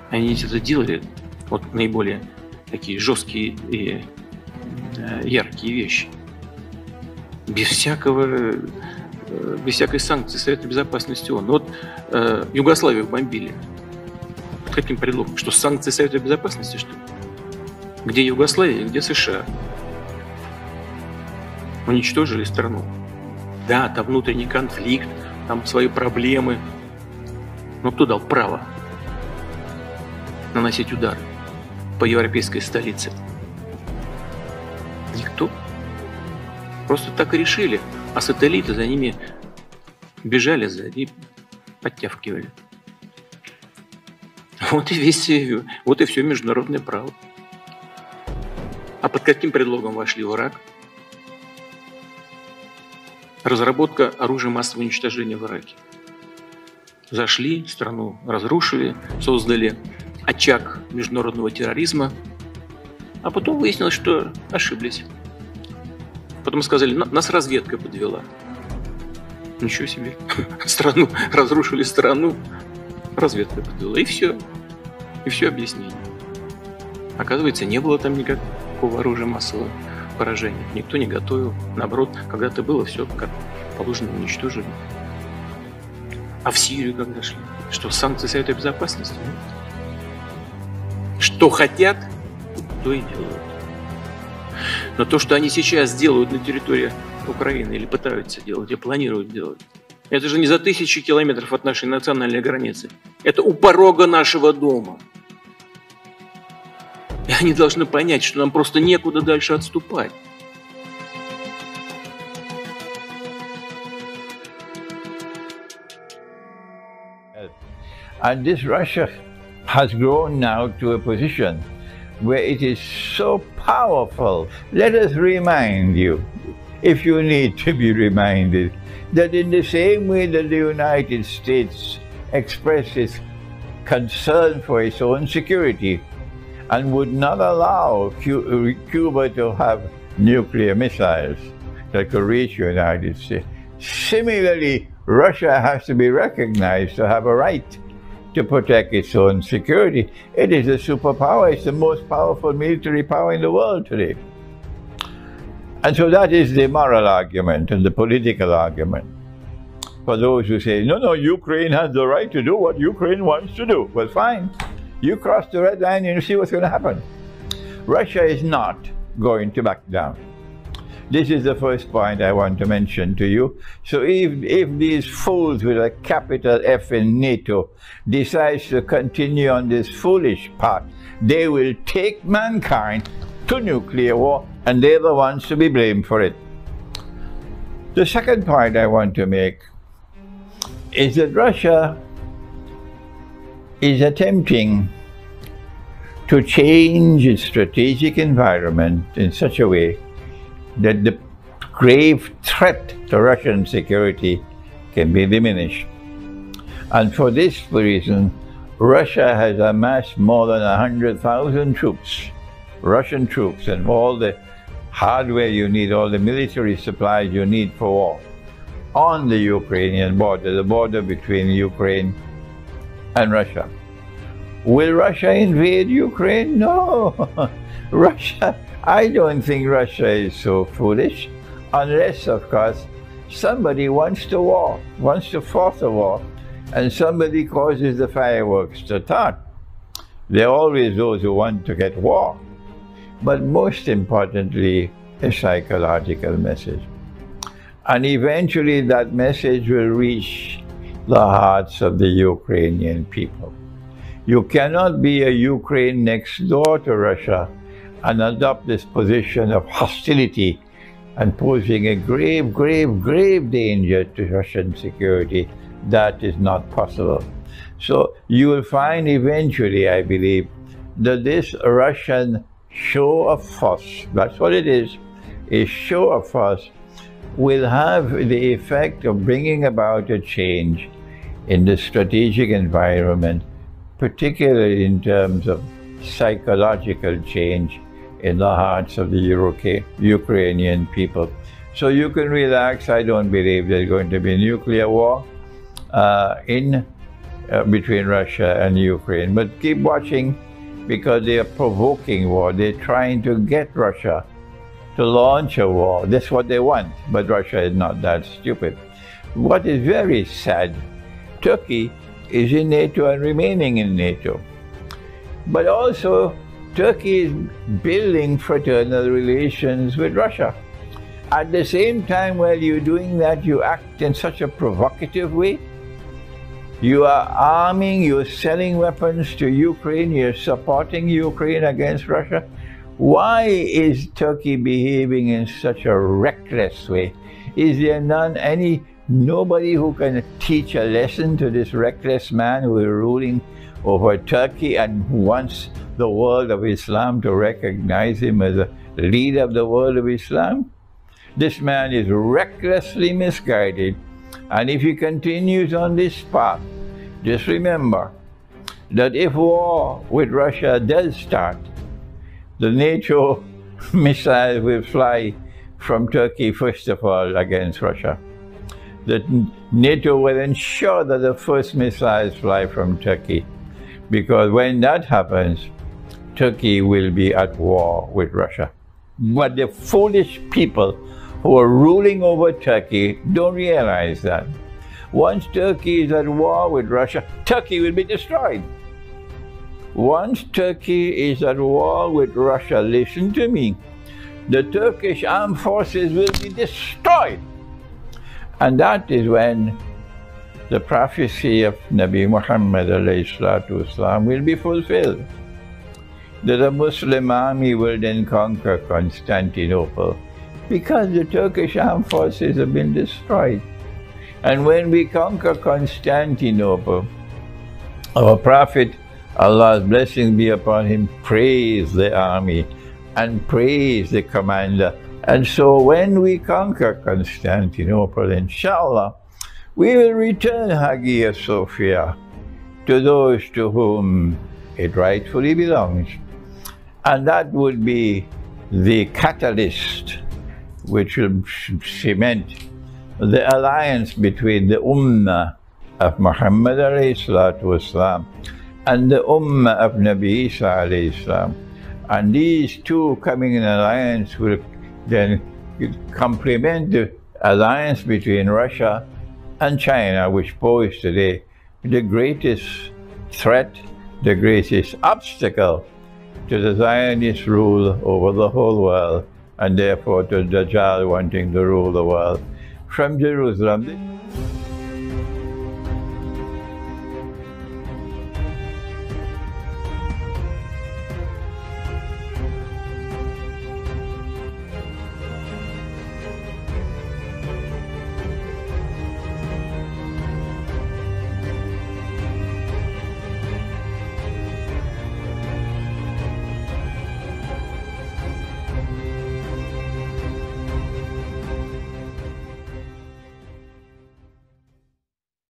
Они это делали, вот наиболее такие жесткие и яркие вещи, без всякой санкции Совета Безопасности ООН. Вот Югославию бомбили. Под каким предлогом? Что санкции Совета Безопасности, что ли? Где Югославия, где США? Уничтожили страну. Да, там внутренний конфликт, там свои проблемы. Но кто дал право наносить удары по европейской столице? Никто. Просто так и решили. А сателлиты за ними бежали сзади и подтягивали. Вот и все международное право. А под каким предлогом вошли в Ирак? Разработка оружия массового уничтожения в Ираке. Зашли, страну разрушили, создали очаг международного терроризма, а потом выяснилось, что ошиблись. Потом сказали, нас разведка подвела. Ничего себе. Страну разрушили, разведка подвела. И все. И все объяснение. Оказывается, не было там никакого оружия массового поражения. Никто не готовил. Наоборот, когда-то было все как положено, уничтожили. А в Сирию как дошли? Что, санкции Совета Безопасности? Что хотят, то и делают. Но то, что они сейчас делают на территории Украины, или пытаются делать, или планируют делать, это же не за 1000 километров от нашей национальной границы. Это у порога нашего дома. И они должны понять, что нам просто некуда дальше отступать. And this Russia has grown now to a position where it is so powerful. Let us remind you, if you need to be reminded, that in the same way that the United States expressed its concern for its own security and would not allow Cuba to have nuclear missiles that could reach the United States, similarly, Russia has to be recognized to have a right to protect its own security. It is a superpower. It's the most powerful military power in the world today. And so that is the moral argument and the political argument. For those who say, no, Ukraine has the right to do what Ukraine wants to do. Well, fine. You cross the red line and you see what's going to happen. Russia is not going to back down. This is the first point I want to mention to you. So if these fools with a capital F in NATO decides to continue on this foolish path, they will take mankind to nuclear war, and they're the ones to be blamed for it. The second point I want to make is that Russia is attempting to change its strategic environment in such a way that the grave threat to Russian security can be diminished. And for this reason, Russia has amassed more than 100,000 troops, Russian troops, and all the hardware you need, all the military supplies you need for war, on the Ukrainian border, the border between Ukraine and Russia. Will Russia invade Ukraine? No. I don't think Russia is so foolish, unless, of course, somebody wants to force a war, and somebody causes the fireworks to start. There are always those who want to get war, but most importantly, a psychological message. And eventually that message will reach the hearts of the Ukrainian people. You cannot be a Ukraine next door to Russia and adopt this position of hostility and posing a grave, grave, grave danger to Russian security. That is not possible. So you will find eventually, I believe, that this Russian show of force, that's what it is, a show of force, will have the effect of bringing about a change in the strategic environment, particularly in terms of psychological change in the hearts of the Ukrainian people. So you can relax. I don't believe there's going to be a nuclear war. in between Russia and Ukraine. But keep watching, because they are provoking war. They're trying to get Russia to launch a war. That's what they want, but Russia is not that stupid. What is very sad, Turkey is in NATO and remaining in NATO. But also, Turkey is building fraternal relations with Russia. At the same time, while you're doing that, you act in such a provocative way. You are arming, you're selling weapons to Ukraine, you're supporting Ukraine against Russia. Why is Turkey behaving in such a reckless way? Is there nobody who can teach a lesson to this reckless man who is ruling over Turkey and who wants the world of Islam to recognize him as a leader of the world of Islam? This man is recklessly misguided, and if he continues on this path, just remember that if war with Russia does start, the NATO missiles will fly from Turkey first of all against Russia. That NATO will ensure that the first missiles fly from Turkey, because when that happens, Turkey will be at war with Russia. But the foolish people who are ruling over Turkey don't realize that. Once Turkey is at war with Russia, Turkey will be destroyed. Once Turkey is at war with Russia, listen to me, the Turkish armed forces will be destroyed. And that is when the prophecy of Nabi Muhammad ﷺ will be fulfilled. That a Muslim army will then conquer Constantinople, because the Turkish armed forces have been destroyed. And when we conquer Constantinople, our Prophet, Allah's blessing be upon him, praised the army and praised the commander. And so when we conquer Constantinople, inshallah, we will return Hagia Sophia to those to whom it rightfully belongs. And that would be the catalyst which will cement the alliance between the Ummah of Muhammad ﷺ and the Ummah of Nabi Isa ﷺ. And these two coming in alliance will then complement the alliance between Russia and China, which pose today the greatest threat, the greatest obstacle to the Zionist rule over the whole world, and therefore to Dajjal wanting to rule the world from Jerusalem.